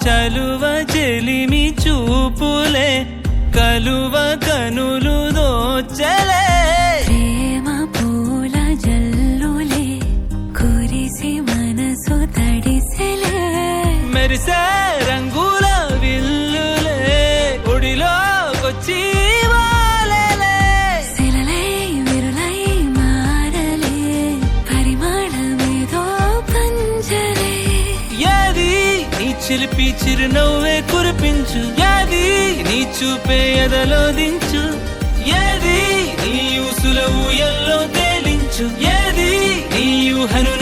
చలువ చెలిమి చూపులే కలువ కనులు దోచలే ప్రేమ పూల జల్లులే కురిసి మనసు తడిసెలే మెరిసే రంగుల విల్లులే ఒడిలోకొచ్చి వాలేలే శిలలై విరులై మారలే పరిమళమేదో పంజరే ఏది నీ చిలిపి చిరునవ్వే కురిపించు ఏది నీ చూపే ఎదలో దించు ఏది నీ ఊసుల ఊయల్లో తేలించు ఏది నీ ఊహను